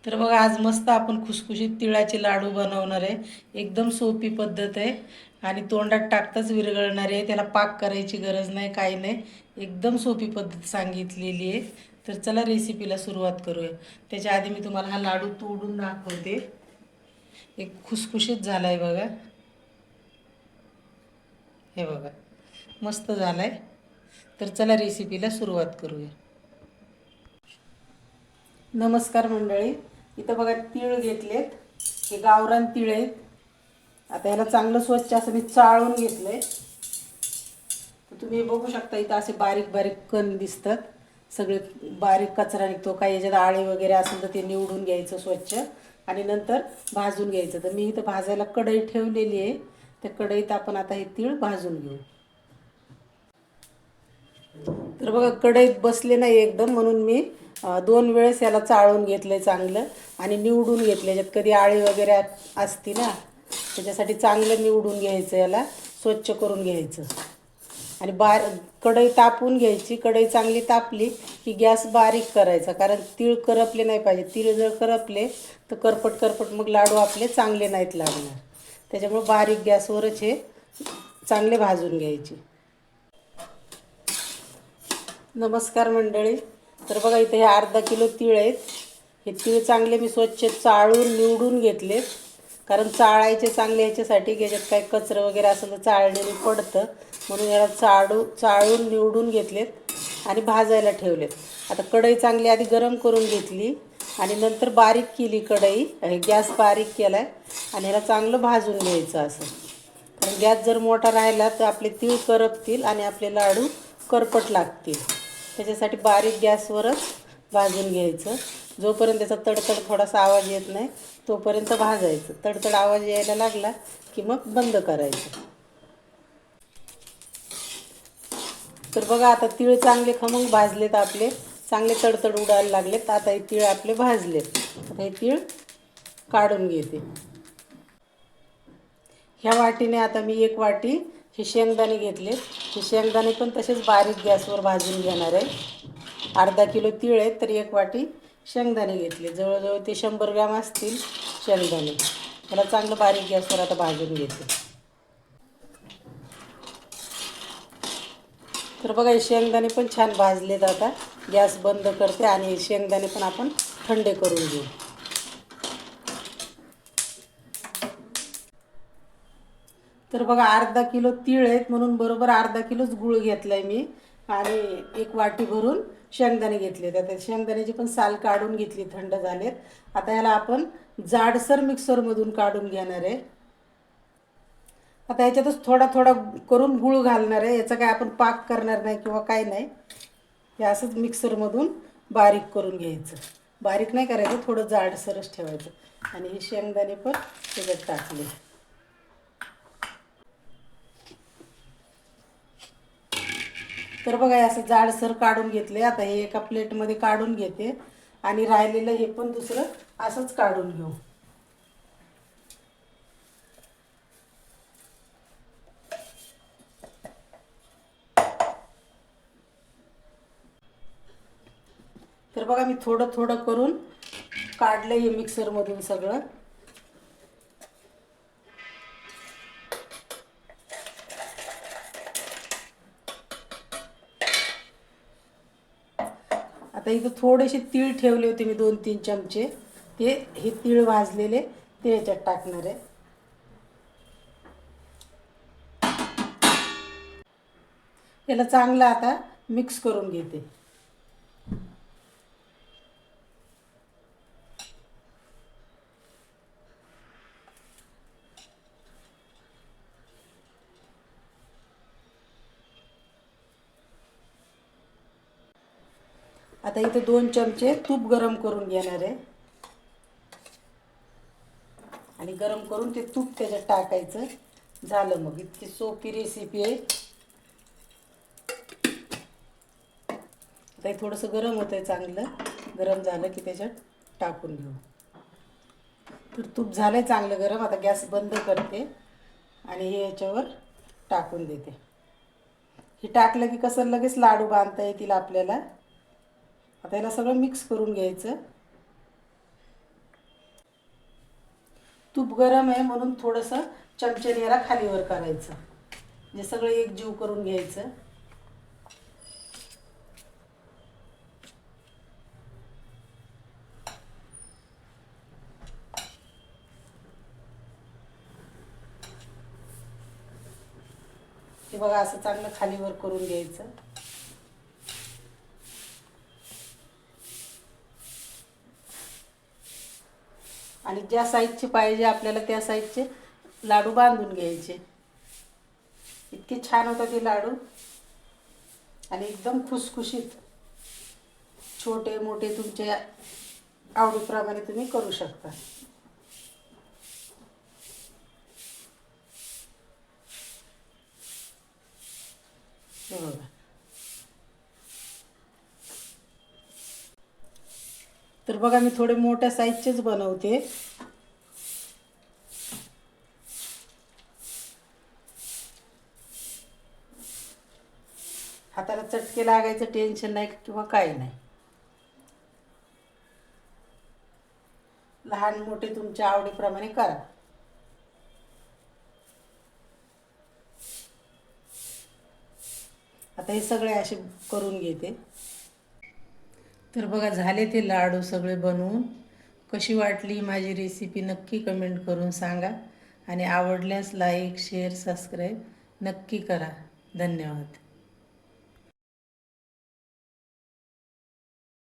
तर बघा आज मस्त आपण खुसखुशीत तिळाचे लाडू बनवणार आहे. एकदम सोपी पद्धत आहे आणि तोंडात टाकताच विरघळणार आहे. त्याला पाक करायची गरज नाही, काही नाही. एकदम सोपी पद्धत सांगितलेली आहे. तर चला रेसिपीला सुरुवात करूया. त्याच्या आधी मी तुम्हाला हा लाडू तोडून दाखवते. एक खुसखुशीत झाला आहे बघा. हे बघा, मस्त झाला आहे. तर चला रेसिपीला सुरुवात करूया. नमस्कार मंडळी. इथं बघा तीळ घेतलेत. हे गावरान तीळ आहेत. आता याला चांगलं स्वच्छ असं मी चाळून घेतलंय. तर तुम्ही बघू शकता इथं असे बारीक बारीक कण दिसतात. सगळे बारीक कचरा निघतो. काही याच्यात आळे वगैरे असेल तर ते निवडून घ्यायचं स्वच्छ आणि नंतर भाजून घ्यायचं. तर मी इथं भाजायला कढई ठेवलेली आहे. त्या कढईत आपण आता हे तीळ भाजून घेऊ. तर बघा कढईत बसले नाही एकदम, म्हणून मी 2 वेळेस याला चाळून घेतलं आहे चांगलं आणि निवडून घेतले. याच्यात कधी आळी वगैरे असते ना, त्याच्यासाठी चांगलं निवडून घ्यायचं, याला स्वच्छ करून घ्यायचं आणि कढई तापवून घ्यायची. कढई चांगली तापली की गॅस बारीक करायचा, कारण तीळ करपले नाही पाहिजे. तीळ जर करपले तर करपट करपट मग लाडू आपले चांगले नाहीत लागणार. त्याच्यामुळे बारीक गॅसवरच हे चांगले भाजून घ्यायचे. नमस्कार मंडळी. तर बघा इथे हे अर्धा किलो तीळ आहेत. हे तीळ चांगले मी स्वच्छ चाळून निवडून घेतलेत, कारण चाळायचे चांगले याच्यासाठी की याच्यात काही कचरं वगैरे असेल तर चाळण्याने पडतं, म्हणून याला चाळून निवडून घेतलेत आणि भाजायला ठेवलेत. आता कढई चांगली आधी गरम करून घेतली आणि नंतर बारीक केली कढई. गॅस बारीक केला आहे आणि ह्याला चांगलं भाजून घ्यायचं असं. कारण गॅस जर मोठा राहिला तर आपले तीळ करपतील आणि आपले लाडू करपट लागतील. त्याच्यासाठी बारीक गॅसवरच भाजून घ्यायचं. जोपर्यंत त्याचा तडतड थोडासा आवाज येत नाही तोपर्यंत भाजायचं. तडतड आवाज यायला लागला की मग बंद करायचं. तर बघा आता तीळ चांगले खमंग भाजलेत आपले, चांगले तडतड उडायला लागलेत. आता हे तीळ आपले भाजलेत. आता हे तीळ काढून घेते. ह्या वाटीने आता मी 1 वाटी हे शेंगदाणे घेतले. हे शेंगदाणे पण तसेच बारीक गॅसवर भाजून घेणार आहे. अर्धा किलो तीळ आहेत तर 1 वाटी शेंगदाणे घेतले. जवळजवळ ते 100 ग्रॅम असतील शेंगदाणे. त्याला चांगलं बारीक गॅसवर आता भाजून घेते. तर बघा हे शेंगदाणे पण छान भाजलेत. आता गॅस बंद करते आणि शेंगदाणे पण आपण थंडे करून घेऊ. तर बघा अर्धा किलो तीळ आहेत म्हणून बरोबर अर्धा किलोच गूळ घेतला आहे मी आणि 1 वाटी भरून शेंगदाणे घेतले. आता शेंगदाण्याची पण साल काढून घेतली, थंड झालेत. आता ह्याला आपण जाडसर मिक्सरमधून काढून घेणार आहे. आता ह्याच्यातच थोडा थोडा करून गूळ घालणार आहे. याचा काय आपण पाक करणार नाही किंवा काय नाही. हे असंच मिक्सरमधून बारीक करून घ्यायचं. बारीक नाही करायचं, थोडं जाडसरच ठेवायचं. आणि हे शेंगदाणे पण त्याच्यात टाकले. तर बघा असं जाडसर काढून घेतले. आता हे एका प्लेटमध्ये काढून घेते आणि राहिलेलं हे पण दुसरं असंच काढून घेऊ. तर बघा मी थोडं थोडं करून काढलं हे मिक्सरमधून सगळं. आता इथं थोडेसे तीळ ठेवले होते मी, 2-3 चमचे. हे तीळ भाजलेले ते ह्याच्यात टाकणार आहे. याला चांगलं आता मिक्स करून घेते. आता इथं 2 चमचे तूप गरम करून घेणार आहे आणि गरम करून ते तूप त्याच्यात टाकायचं. झालं मग. इतकी सोपी रेसिपी आहे. आता हे थोडंसं गरम होतं आहे चांगलं. गरम झालं की त्याच्यात टाकून घेऊ. तर तूप झालं आहे चांगलं गरम. आता गॅस बंद करते आणि हे याच्यावर टाकून देते. हे टाकलं की कसं लगेच लाडू बांधता येतील आपल्याला. आता याला सगळं मिक्स करून घ्यायचं. तूप गरम आहे म्हणून थोडंसं चमच्याने याला खालीवर करायचं, म्हणजे सगळं एकजीव करून घ्यायचं. हे बघा असं चांगलं खालीवर करून घ्यायचं. आणि ज्या साईजचे पाहिजे आपल्याला त्या साईजचे लाडू बांधून घ्यायचे. इतके छान होतात ते लाडू आणि एकदम खुसखुशीत. छोटे मोठे तुमच्या आवडीप्रमाणे तुम्ही करू शकता. हे बघा. तर बघा मी थोडे मोठ्या साईजचेच बनवते. हाताला चटके लागायचं टेन्शन नाही किंवा काही नाही. लहान मोठे तुमच्या आवडीप्रमाणे करा. आता हे सगळे असे करून घेते. तर बघा झाले ते लाडू सगळे बनवून. कशी वाटली माझी रेसिपी नक्की कमेंट करून सांगा आणि आवडल्यास लाईक शेअर सबस्क्राईब नक्की करा. धन्यवाद.